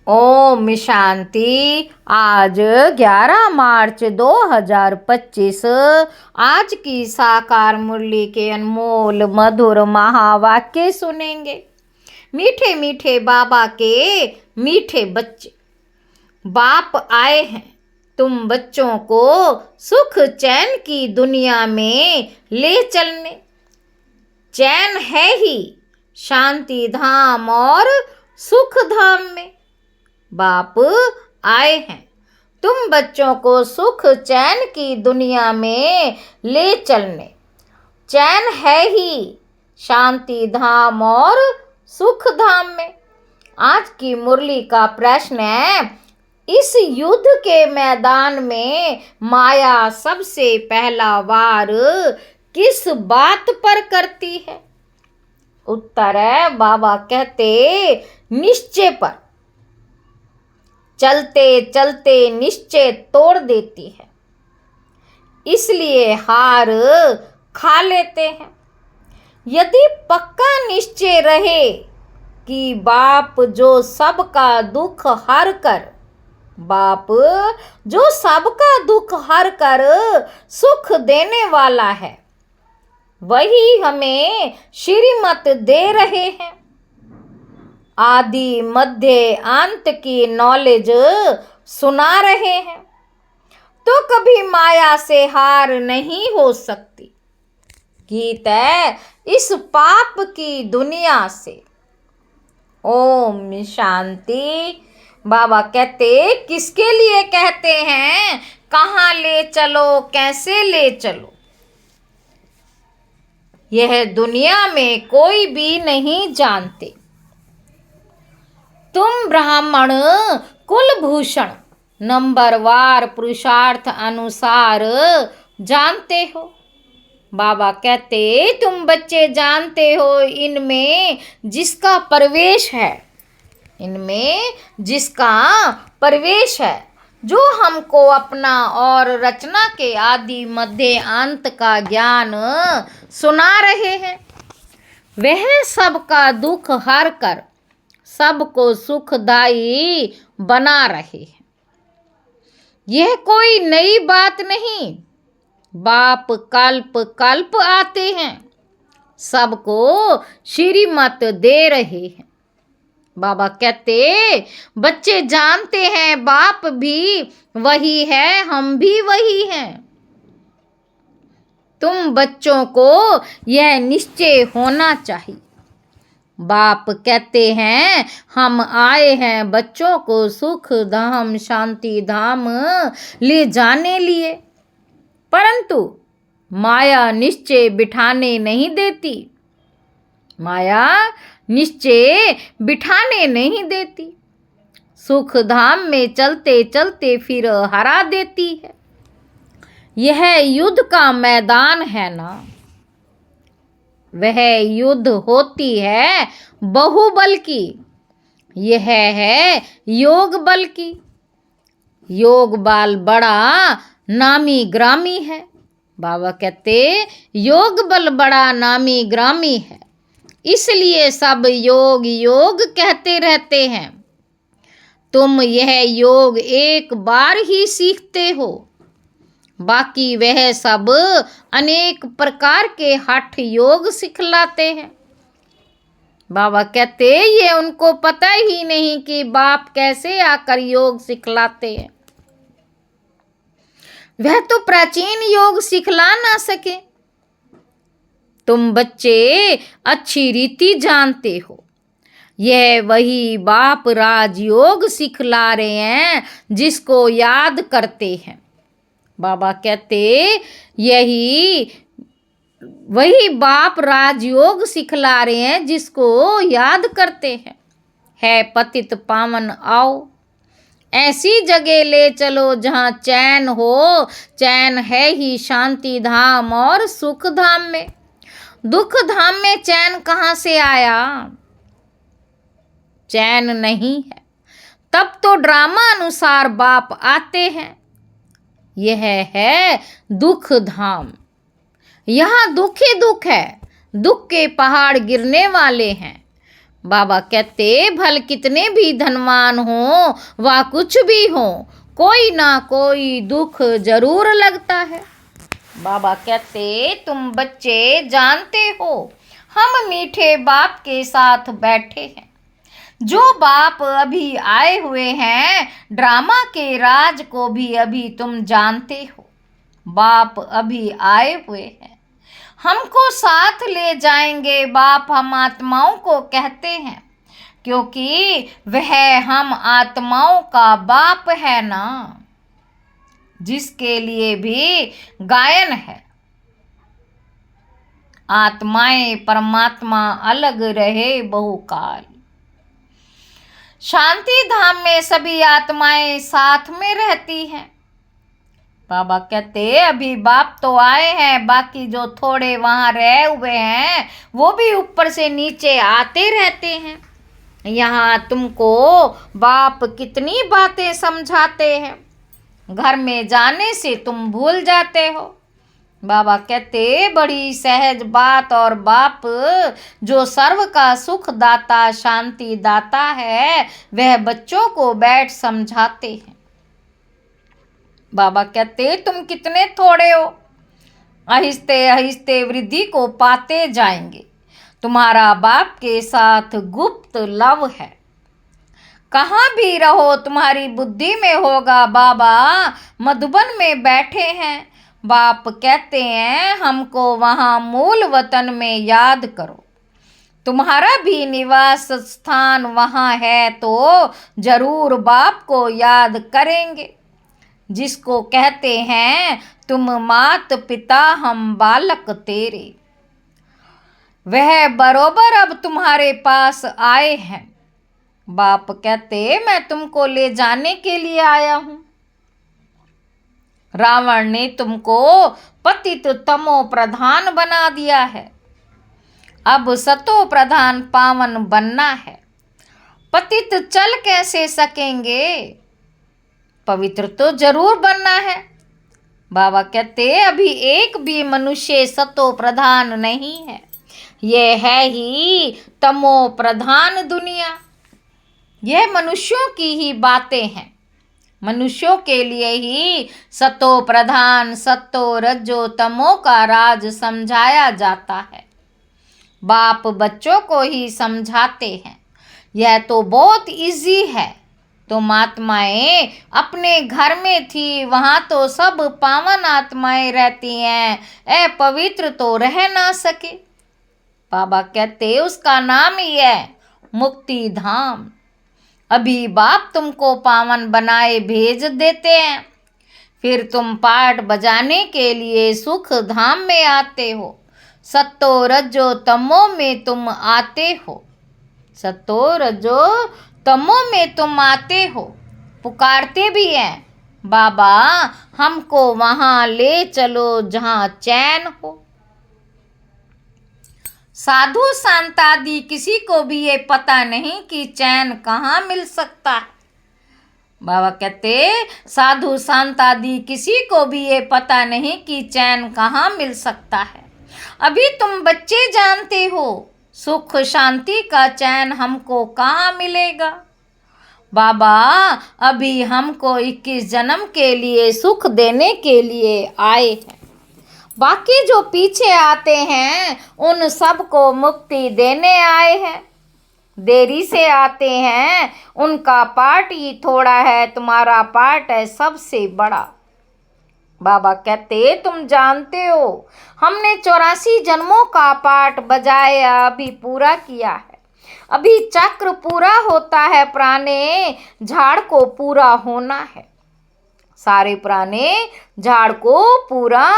ओम शांति। आज 11 मार्च 2025 आज की साकार मुरली के अनमोल मधुर महावाक्य सुनेंगे। मीठे मीठे बाबा के मीठे बच्चे, बाप आए हैं तुम बच्चों को सुख चैन की दुनिया में ले चलने। चैन है ही शांति धाम और सुख धाम में। बाप आए हैं तुम बच्चों को सुख चैन की दुनिया में ले चलने। चैन है ही शांति धाम और सुख धाम में। आज की मुरली का प्रश्न है, इस युद्ध के मैदान में माया सबसे पहला वार किस बात पर करती है? उत्तर है, बाबा कहते निश्चय पर। चलते चलते निश्चय तोड़ देती है, इसलिए हार खा लेते हैं। यदि पक्का निश्चय रहे कि बाप जो सबका दुख हर कर, बाप जो सबका दुख हर कर सुख देने वाला है, वही हमें श्रीमत दे रहे हैं। आदि मध्य अंत की नॉलेज सुना रहे हैं, तो कभी माया से हार नहीं हो सकती। गीत है इस पाप की दुनिया से। ओम शांति। बाबा कहते किसके लिए कहते हैं, कहाँ ले चलो, कैसे ले चलो, यह दुनिया में कोई भी नहीं जानते। तुम ब्राह्मण कुलभूषण नंबरवार पुरुषार्थ अनुसार जानते हो। बाबा कहते तुम बच्चे जानते हो इनमें जिसका प्रवेश है, इनमें जिसका प्रवेश है, जो हमको अपना और रचना के आदि मध्य अंत का ज्ञान सुना रहे हैं। वह सबका दुख हर कर सबको सुखदायी बना रहे हैं। यह कोई नई बात नहीं। बाप कल्प कल्प आते हैं, सबको श्रीमत दे रहे हैं। बाबा कहते बच्चे जानते हैं बाप भी वही है, हम भी वही हैं। तुम बच्चों को यह निश्चय होना चाहिए। बाप कहते हैं हम आए हैं बच्चों को सुख धाम शांति धाम ले जाने लिए, परंतु माया निश्चय बिठाने नहीं देती। माया निश्चय बिठाने नहीं देती, सुख धाम में चलते चलते फिर हरा देती है। यह युद्ध का मैदान है ना, वह युद्ध होती है बहुबल की। यह है योग बल की। योग बल बड़ा नामी ग्रामी है। बाबा कहते योग बल बड़ा नामी ग्रामी है, इसलिए सब योग योग कहते रहते हैं। तुम यह योग एक बार ही सीखते हो, बाकी वह सब अनेक प्रकार के हठ योग सिखलाते हैं। बाबा कहते ये उनको पता ही नहीं कि बाप कैसे आकर योग सिखलाते हैं। वह तो प्राचीन योग सिखला ना सके। तुम बच्चे अच्छी रीति जानते हो, यह वही बाप राजयोग सिखला रहे हैं जिसको याद करते हैं। बाबा कहते यही वही बाप राजयोग सिखला रहे हैं जिसको याद करते हैं। है पतित पावन आओ, ऐसी जगह ले चलो जहाँ चैन हो। चैन है ही शांति धाम और सुख धाम में। दुख धाम में चैन कहाँ से आया? चैन नहीं है, तब तो ड्रामा अनुसार बाप आते हैं। यह है दुख धाम। यहाँ दुख ही दुख है, दुख के पहाड़ गिरने वाले हैं। बाबा कहते भल कितने भी धनवान हो व कुछ भी हो, कोई ना कोई दुख जरूर लगता है। बाबा कहते तुम बच्चे जानते हो हम मीठे बाप के साथ बैठे हैं। जो बाप अभी आए हुए हैं ड्रामा के राज को भी अभी तुम जानते हो। बाप अभी आए हुए हैं, हमको साथ ले जाएंगे। बाप हम आत्माओं को कहते हैं क्योंकि वह हम आत्माओं का बाप है ना, जिसके लिए भी गायन है। आत्माएं परमात्मा अलग रहे बहुकाल। शांति धाम में सभी आत्माएं साथ में रहती हैं। बाबा कहते अभी बाप तो आए हैं, बाकी जो थोड़े वहां रहे हुए हैं वो भी ऊपर से नीचे आते रहते हैं। यहाँ तुमको बाप कितनी बातें समझाते हैं, घर में जाने से तुम भूल जाते हो। बाबा कहते बड़ी सहज बात, और बाप जो सर्व का सुख दाता शांति दाता है वह बच्चों को बैठ समझाते हैं। बाबा कहते तुम कितने थोड़े हो, आहिस्ते आहिस्ते वृद्धि को पाते जाएंगे। तुम्हारा बाप के साथ गुप्त लव है, कहाँ भी रहो तुम्हारी बुद्धि में होगा बाबा मधुबन में बैठे हैं। बाप कहते हैं हमको वहाँ मूल वतन में याद करो। तुम्हारा भी निवास स्थान वहाँ है तो जरूर बाप को याद करेंगे, जिसको कहते हैं तुम मात पिता हम बालक तेरे। वह बरोबर अब तुम्हारे पास आए हैं। बाप कहते मैं तुमको ले जाने के लिए आया हूँ। रावण ने तुमको पतित तमो प्रधान बना दिया है, अब सतो प्रधान पावन बनना है। पतित चल कैसे सकेंगे, पवित्र तो जरूर बनना है। बाबा कहते अभी एक भी मनुष्य सतो प्रधान नहीं है, ये है ही तमो प्रधान दुनिया। यह मनुष्यों की ही बातें हैं, मनुष्यों के लिए ही सतो प्रधान सतो रजो तमो का राज समझाया जाता है। बाप बच्चों को ही समझाते हैं, यह तो बहुत इजी है। तुम आत्माएं अपने घर में थी, वहाँ तो सब पावन आत्माएं रहती हैं, अपवित्र तो रह ना सके। बाबा कहते उसका नाम ही है मुक्ति धाम। अभी बाप तुमको पावन बनाए भेज देते हैं, फिर तुम पाठ बजाने के लिए सुख धाम में आते हो। सतो रजो तमो में तुम आते हो, सतो रजो तमो में तुम आते हो। पुकारते भी हैं बाबा हमको वहाँ ले चलो जहाँ चैन हो। साधु संत आदि किसी को भी ये पता नहीं कि चैन कहाँ मिल सकता है। बाबा कहते साधु संत आदि किसी को भी ये पता नहीं कि चैन कहाँ मिल सकता है। अभी तुम बच्चे जानते हो सुख शांति का चैन हमको कहाँ मिलेगा। बाबा अभी हमको 21 जन्म के लिए सुख देने के लिए आए हैं, बाकी जो पीछे आते हैं उन सबको मुक्ति देने आए हैं। देरी से आते हैं उनका पार्ट ही थोड़ा है, तुम्हारा पार्ट है सबसे बड़ा। बाबा कहते तुम जानते हो हमने 84 जन्मों का पाठ बजाया अभी पूरा किया है। अभी चक्र पूरा होता है, पुराने झाड़ को पूरा होना है। सारे पुराने झाड़ को पूरा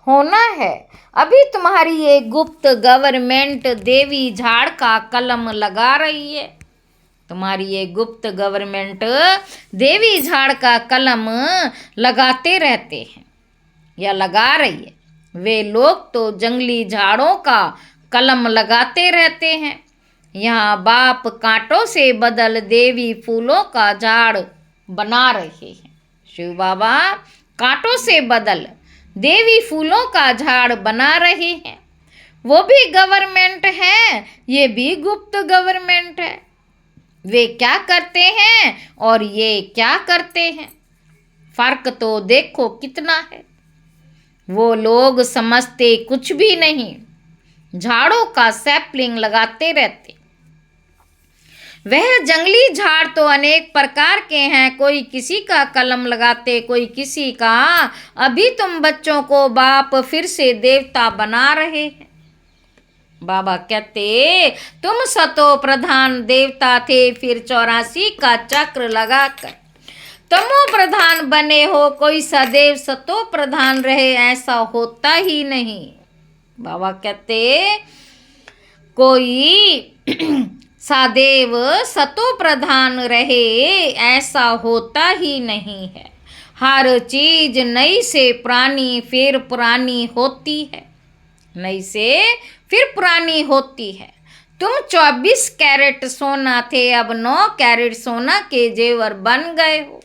होना है। अभी तुम्हारी ये गुप्त गवर्नमेंट देवी झाड़ का कलम लगा रही है। तुम्हारी ये गुप्त गवर्नमेंट देवी झाड़ का कलम लगाते रहते हैं या लगा रही है। वे लोग तो जंगली झाड़ों का कलम लगाते रहते हैं। यहाँ बाप कांटों से बदल देवी फूलों का झाड़ बना रहे हैं। शिव बाबा कांटों से बदल देवी फूलों का झाड़ बना रहे हैं। वो भी गवर्नमेंट है, ये भी गुप्त गवर्नमेंट है। वे क्या करते हैं और ये क्या करते हैं, फर्क तो देखो कितना है। वो लोग समझते कुछ भी नहीं, झाड़ों का सैपलिंग लगाते रहते। वह जंगली झाड़ तो अनेक प्रकार के हैं, कोई किसी का कलम लगाते, कोई किसी का। अभी तुम बच्चों को बाप फिर से देवता बना रहे हैं। बाबा कहते तुम सतो प्रधान देवता थे, फिर 84 का चक्र लगाकर तमो प्रधान बने हो। कोई सदैव सतो प्रधान रहे ऐसा होता ही नहीं। बाबा कहते कोई सदैव सतो प्रधान रहे ऐसा होता ही नहीं है। हर चीज नई से पुरानी फिर पुरानी होती है, नई से फिर पुरानी होती है। तुम 24 कैरेट सोना थे, अब 9 कैरेट सोना के जेवर बन गए हो,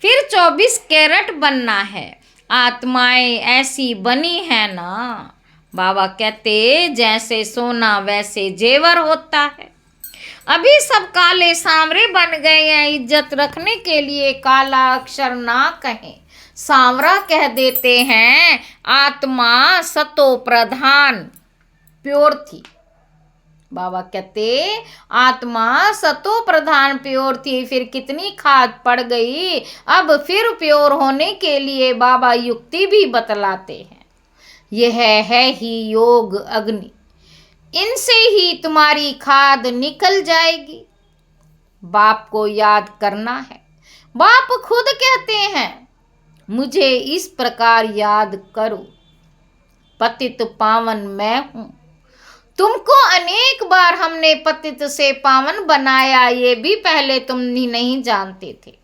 फिर 24 कैरेट बनना है। आत्माएं ऐसी बनी है ना। बाबा कहते जैसे सोना वैसे जेवर होता है। अभी सब काले सांवरे बन गए हैं, इज्जत रखने के लिए काला अक्षर ना कहें, सांवरा कह देते हैं। आत्मा सतो प्रधान प्योर थी। बाबा कहते आत्मा सतो प्रधान प्योर थी, फिर कितनी खाद पड़ गई। अब फिर प्योर होने के लिए बाबा युक्ति भी बतलाते हैं। यह है ही योग अग्नि, इनसे ही तुम्हारी खाद निकल जाएगी। बाप को याद करना है। बाप खुद कहते हैं मुझे इस प्रकार याद करो, पतित पावन मैं हूं। तुमको अनेक बार हमने पतित से पावन बनाया, ये भी पहले तुम ही नहीं जानते थे,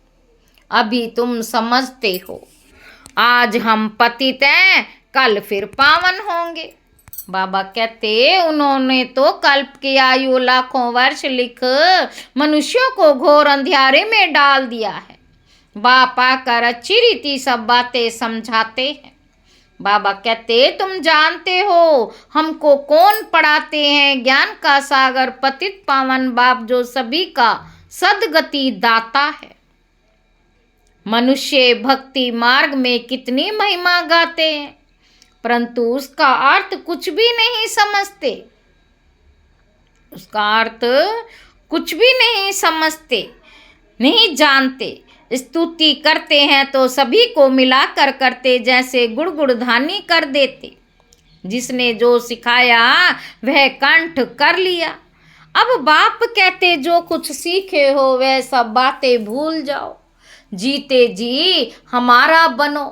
अभी तुम समझते हो। आज हम पतित हैं, कल फिर पावन होंगे। बाबा कहते उन्होंने तो कल्प की आयु लाखों वर्ष लिख मनुष्यों को घोर अंधियारे में डाल दिया है। बाप आकर अच्छी रीति सब बातें समझाते हैं। बाबा कहते तुम जानते हो हमको कौन पढ़ाते हैं, ज्ञान का सागर पतित पावन बाप जो सभी का सदगति दाता है। मनुष्य भक्ति मार्ग में कितनी महिमा गाते हैं, परंतु उसका अर्थ कुछ भी नहीं समझते, उसका अर्थ कुछ भी नहीं समझते, नहीं जानते। स्तुति करते हैं तो सभी को मिलाकर करते, जैसे गुड़गुड़धानी कर देते। जिसने जो सिखाया वह कंठ कर लिया। अब बाप कहते जो कुछ सीखे हो वह सब बातें भूल जाओ, जीते जी हमारा बनो।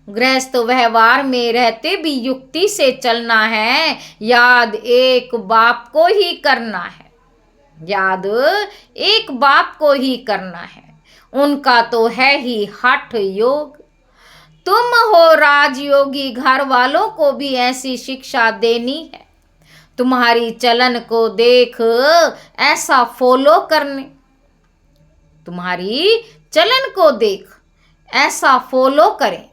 गृहस्थ व्यवहार में रहते भी युक्ति से चलना है, याद एक बाप को ही करना है, याद एक बाप को ही करना है। उनका तो है ही हठ योग। तुम हो राजयोगी, घर वालों को भी ऐसी शिक्षा देनी है। तुम्हारी चलन को देख ऐसा फॉलो करने, तुम्हारी चलन को देख ऐसा फॉलो करें।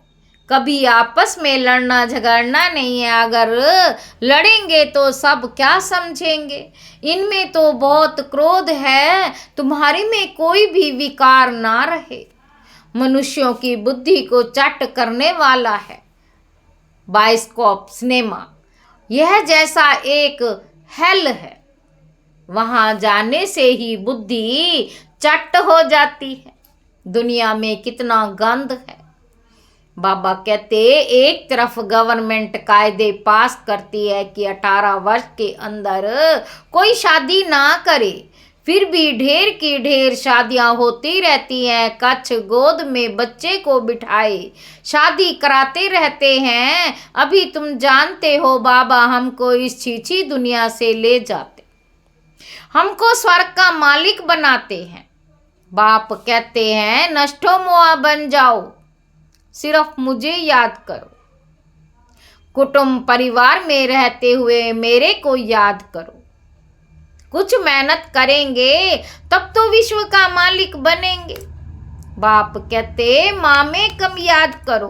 कभी आपस में लड़ना झगड़ना नहीं है, अगर लड़ेंगे तो सब क्या समझेंगे। इनमें तो बहुत क्रोध है, तुम्हारी में कोई भी विकार ना रहे। मनुष्यों की बुद्धि को चट करने वाला है बाइस्कोप सिनेमा, यह जैसा एक हेल है, वहां जाने से ही बुद्धि चट हो जाती है। दुनिया में कितना गंद है। बाबा कहते एक तरफ गवर्नमेंट कायदे पास करती है कि 18 वर्ष के अंदर कोई शादी ना करे, फिर भी ढेर की ढेर शादियां होती रहती हैं। कच्छ गोद में बच्चे को बिठाए शादी कराते रहते हैं। अभी तुम जानते हो बाबा हमको इस छीछी दुनिया से ले जाते, हमको स्वर्ग का मालिक बनाते हैं। बाप कहते हैं नष्टो मोआ बन जाओ, सिर्फ मुझे याद करो। कुटुंब परिवार में रहते हुए मेरे को याद करो। कुछ मेहनत करेंगे तब तो विश्व का मालिक बनेंगे। बाप कहते माँ में कम याद करो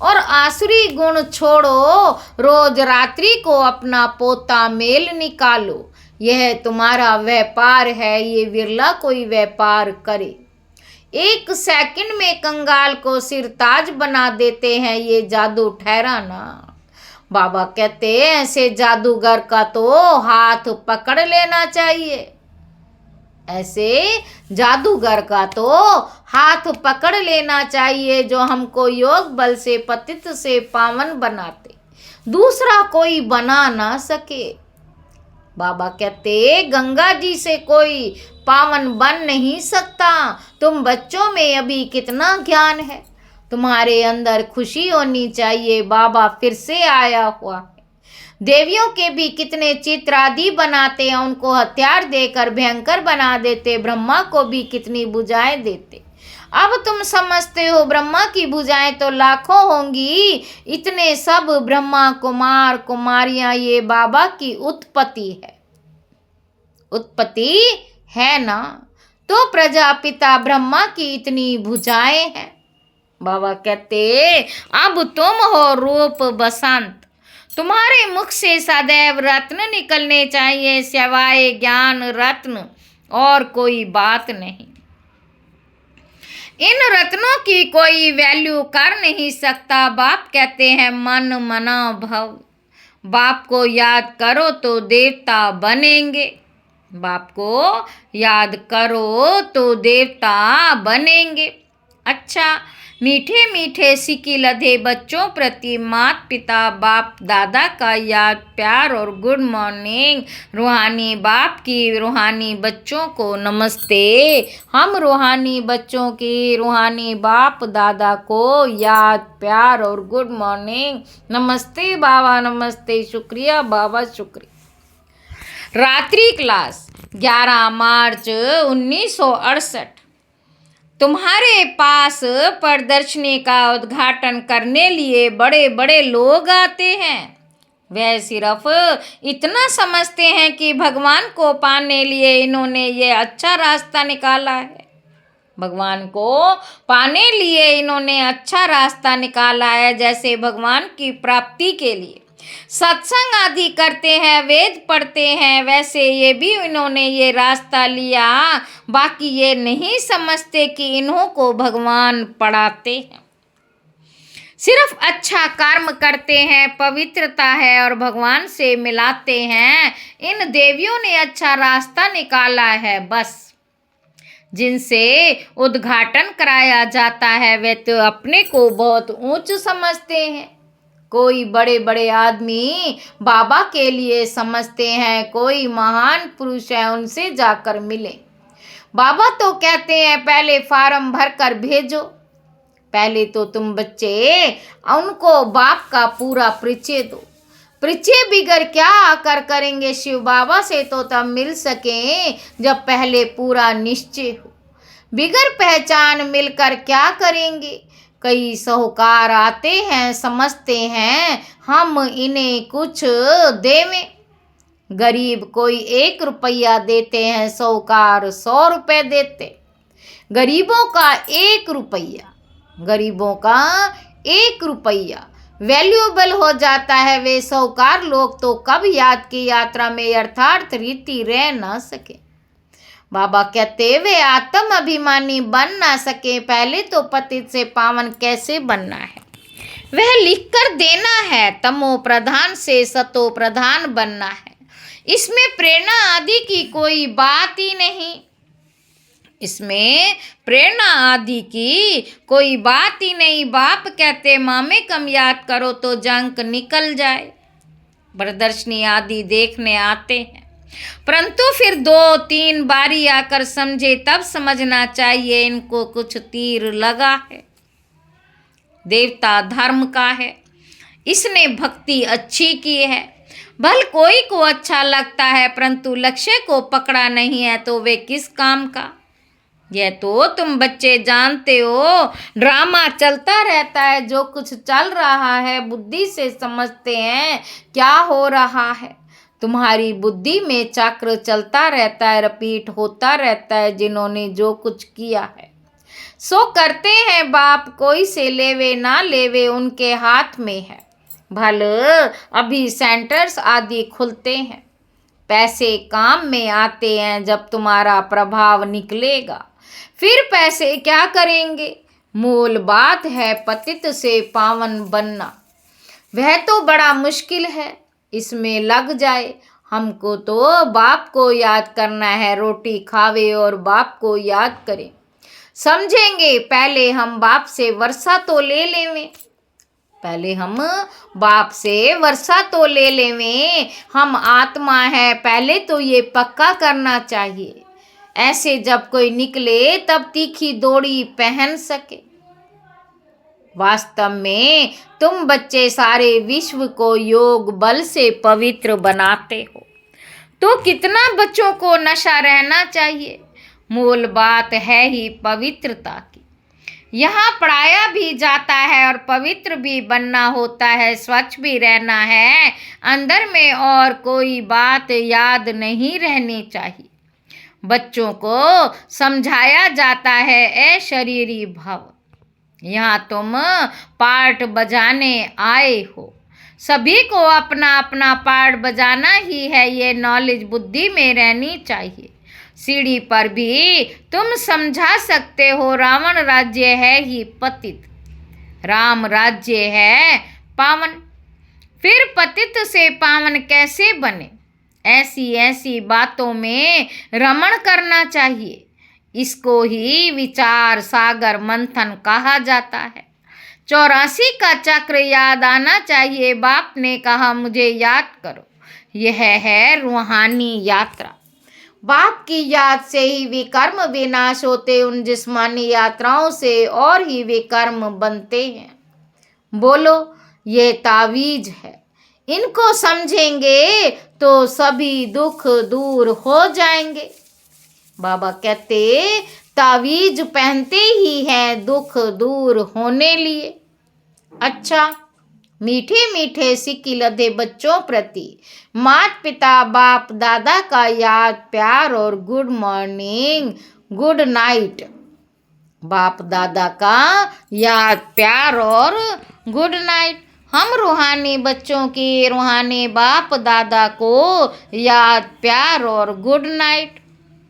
और आसुरी गुण छोड़ो, रोज रात्रि को अपना पोता मेल निकालो। यह तुम्हारा व्यापार है, ये विरला कोई व्यापार करे। 1 सेकंड में कंगाल को सिरताज बना देते हैं, ये जादू ठहरा ना। बाबा कहते हैं ऐसे जादूगर का तो हाथ पकड़ लेना चाहिए। ऐसे जादूगर का तो हाथ पकड़ लेना चाहिए, जो हमको योग बल से पतित से पावन बनाते, दूसरा कोई बना ना सके। बाबा कहते गंगा जी से कोई पावन बन नहीं सकता। तुम बच्चों में अभी कितना ज्ञान है, तुम्हारे अंदर खुशी होनी चाहिए। बाबा फिर से आया हुआ है। देवियों के भी कितने चित्र आदि बनाते हैं, उनको हथियार देकर भयंकर बना देते। ब्रह्मा को भी कितनी भुजाएं देते। अब तुम समझते हो ब्रह्मा की भुजाएं तो लाखों होंगी। इतने सब ब्रह्मा कुमार कुमारियां ये बाबा की उत्पत्ति है। उत्पत्ति है ना, तो प्रजापिता ब्रह्मा की इतनी भुजाएं हैं। बाबा कहते अब तुम हो रूप बसंत, तुम्हारे मुख से सदैव रत्न निकलने चाहिए, सिवाय ज्ञान रत्न और कोई बात नहीं। इन रत्नों की कोई वैल्यू कर नहीं सकता। बाप कहते हैं मन मना भव, बाप को याद करो तो देवता बनेंगे। बाप को याद करो तो देवता बनेंगे। अच्छा, मीठे मीठे सिक्के लधे बच्चों प्रति माता पिता बाप दादा का याद प्यार और गुड मॉर्निंग। रूहानी बाप की रूहानी बच्चों को नमस्ते। हम रूहानी बच्चों की रूहानी बाप दादा को याद प्यार और गुड मॉर्निंग। नमस्ते बाबा, नमस्ते, शुक्रिया बाबा, शुक्रिया। रात्रि क्लास 11 मार्च 1968। तुम्हारे पास प्रदर्शनी का उद्घाटन करने लिए बड़े बड़े लोग आते हैं। वह सिर्फ इतना समझते हैं कि भगवान को पाने लिए इन्होंने ये अच्छा रास्ता निकाला है। भगवान को पाने लिए इन्होंने अच्छा रास्ता निकाला है, जैसे भगवान की प्राप्ति के लिए सत्संग आदि करते हैं, वेद पढ़ते हैं, वैसे ये भी इन्होंने ये रास्ता लिया। बाकी ये नहीं समझते कि इन्हों को भगवान पढ़ाते हैं। सिर्फ अच्छा कर्म करते हैं, पवित्रता है और भगवान से मिलाते हैं। इन देवियों ने अच्छा रास्ता निकाला है। बस जिनसे उद्घाटन कराया जाता है वे तो अपने को बहुत ऊंच समझते हैं। कोई बड़े बड़े आदमी बाबा के लिए समझते हैं, कोई महान पुरुष है उनसे जाकर मिले। बाबा तो कहते हैं पहले फार्म भर कर भेजो। पहले तो तुम बच्चे उनको बाप का पूरा परिचय दो। परिचय बिगर क्या आकर करेंगे शिव बाबा से, तो तब मिल सके जब पहले पूरा निश्चय हो। बिगर पहचान मिलकर क्या करेंगे। कई साहूकार आते हैं, समझते हैं हम इन्हें कुछ देवें। गरीब कोई 1 रुपया देते हैं, साहूकार 100 रुपये देते। गरीबों का 1 रुपया, गरीबों का 1 रुपया वैल्यूएबल हो जाता है। वे साहूकार लोग तो कब याद की यात्रा में अर्थार्थ रीति रह ना सके। बाबा कहते वे आत्म अभिमानी बन ना सके, पहले तो पतित से पावन कैसे बनना है वह लिख कर देना है। तमो प्रधान से सतो प्रधान बनना है। इसमें प्रेरणा आदि की कोई बात ही नहीं। इसमें प्रेरणा आदि की कोई बात ही नहीं। बाप कहते मामे कम याद करो तो जंक निकल जाए। प्रदर्शनी आदि देखने आते हैं, परंतु फिर 2-3 बारी आकर समझे तब समझना चाहिए इनको कुछ तीर लगा है। देवता धर्म का है, इसने भक्ति अच्छी की है। भल कोई को अच्छा लगता है, परंतु लक्ष्य को पकड़ा नहीं है तो वे किस काम का। यह तो तुम बच्चे जानते हो, ड्रामा चलता रहता है। जो कुछ चल रहा है बुद्धि से समझते हैं क्या हो रहा है। तुम्हारी बुद्धि में चक्र चलता रहता है, रिपीट होता रहता है। जिन्होंने जो कुछ किया है सो करते हैं बाप, कोई से लेवे ना लेवे उनके हाथ में है। भल अभी सेंटर्स आदि खुलते हैं, पैसे काम में आते हैं जब तुम्हारा प्रभाव निकलेगा, फिर पैसे क्या करेंगे। मूल बात है पतित से पावन बनना, वह तो बड़ा मुश्किल है, इसमें लग जाए। हमको तो बाप को याद करना है, रोटी खावे और बाप को याद करें। समझेंगे पहले हम बाप से वर्षा तो ले लेवें, पहले हम बाप से वर्षा तो ले लेवें। हम आत्मा है, पहले तो ये पक्का करना चाहिए, ऐसे जब कोई निकले तब तीखी दौड़ी पहन सके। वास्तव में तुम बच्चे सारे विश्व को योग बल से पवित्र बनाते हो, तो कितना बच्चों को नशा रहना चाहिए। मूल बात है ही पवित्रता की। यहाँ पढ़ाया भी जाता है और पवित्र भी बनना होता है, स्वच्छ भी रहना है अंदर में, और कोई बात याद नहीं रहनी चाहिए। बच्चों को समझाया जाता है ए शरीरी भव, यहाँ तुम पार्ट बजाने आए हो, सभी को अपना अपना पार्ट बजाना ही है, ये नॉलेज बुद्धि में रहनी चाहिए। सीढ़ी पर भी तुम समझा सकते हो, रावण राज्य है ही पतित, राम राज्य है पावन। फिर पतित से पावन कैसे बने, ऐसी ऐसी बातों में रमण करना चाहिए। इसको ही विचार सागर मंथन कहा जाता है। 84 का चक्र याद आना चाहिए। बाप ने कहा मुझे याद करो, यह है रूहानी यात्रा। बाप की याद से ही विकर्म विनाश होते, उन जिस्मानी यात्राओं से और ही विकर्म बनते हैं। बोलो ये तावीज है, इनको समझेंगे तो सभी दुख दूर हो जाएंगे। बाबा कहते तावीज पहनते ही हैं दुख दूर होने लिए। अच्छा, मीठे मीठे सिक्की लदे बच्चों प्रति माता पिता बाप दादा का याद प्यार और गुड मॉर्निंग गुड नाइट। बाप दादा का याद प्यार और गुड नाइट। हम रूहानी बच्चों की रूहानी बाप दादा को याद प्यार और गुड नाइट।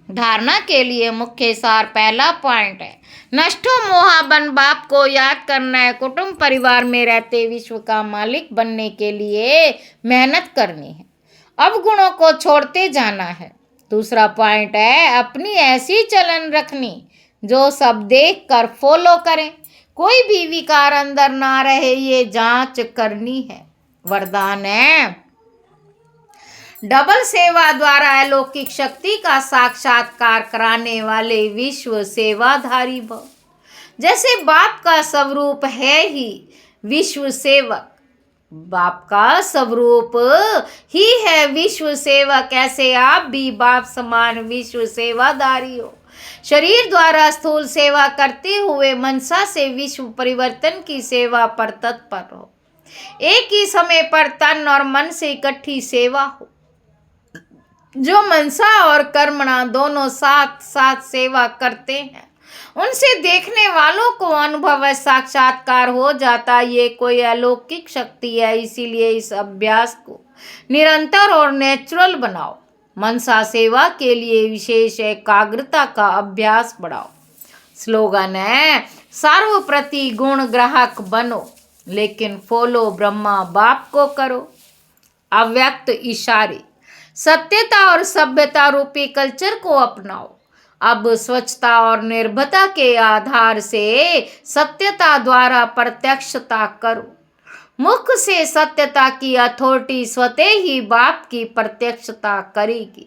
धारणा के लिए मुख्य सार पहला पॉइंट है, नष्टो मोहाबन बाप को याद करना है। कुटुंब परिवार में रहते विश्व का मालिक बनने के लिए मेहनत करनी है, अवगुणों को छोड़ते जाना है। दूसरा पॉइंट है अपनी ऐसी चलन रखनी जो सब देख कर फॉलो करें, कोई भी विकार अंदर ना रहे, ये जांच करनी है। वरदान है डबल सेवा द्वारा अलौकिक शक्ति का साक्षात्कार कराने वाले विश्व सेवाधारी भव। जैसे बाप का स्वरूप है ही विश्व सेवक, बाप का स्वरूप ही है विश्व सेवक, ऐसे आप भी बाप समान विश्व सेवाधारी हो। शरीर द्वारा स्थूल सेवा करते हुए मनसा से विश्व परिवर्तन की सेवा पर तत्पर हो। एक ही समय पर तन और मन से इकट्ठी सेवा हो। जो मनसा और कर्मणा दोनों साथ साथ सेवा करते हैं, उनसे देखने वालों को अनुभव साक्षात्कार हो जाता। ये कोई अलौकिक शक्ति है, इसीलिए इस अभ्यास को निरंतर और नेचुरल बनाओ। मनसा सेवा के लिए विशेष एकाग्रता का अभ्यास बढ़ाओ। स्लोगन है सर्वप्रति गुण ग्राहक बनो, लेकिन फॉलो ब्रह्मा बाप को करो। अव्यक्त इशारे, सत्यता और सभ्यता रूपी कल्चर को अपनाओ। अब स्वच्छता और निर्भयता के आधार से सत्यता द्वारा प्रत्यक्षता करो। मुख से सत्यता की अथॉरिटी स्वतः ही बाप की प्रत्यक्षता करेगी।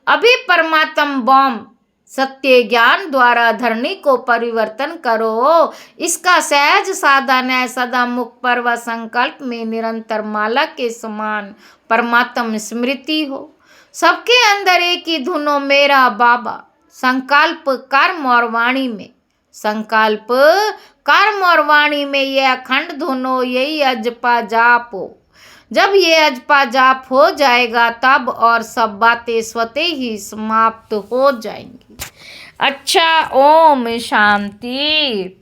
अभी परमात्म बॉम्ब सत्य ज्ञान द्वारा धरणी को परिवर्तन करो। इसका सहज साधन है सदा मुख पर व संकल्प में निरंतर माला के समान परमात्म स्मृति हो। सबके अंदर एक ही धुन हो, मेरा बाबा। संकल्प कर्म और वाणी में, संकल्प कर्म और वाणी में ये अखंड धुन हो, यही अजपा जाप हो। जब ये अजपा जाप हो जाएगा तब और सब बातें स्वतः ही समाप्त हो जाएंगी। अच्छा, ओम शांति।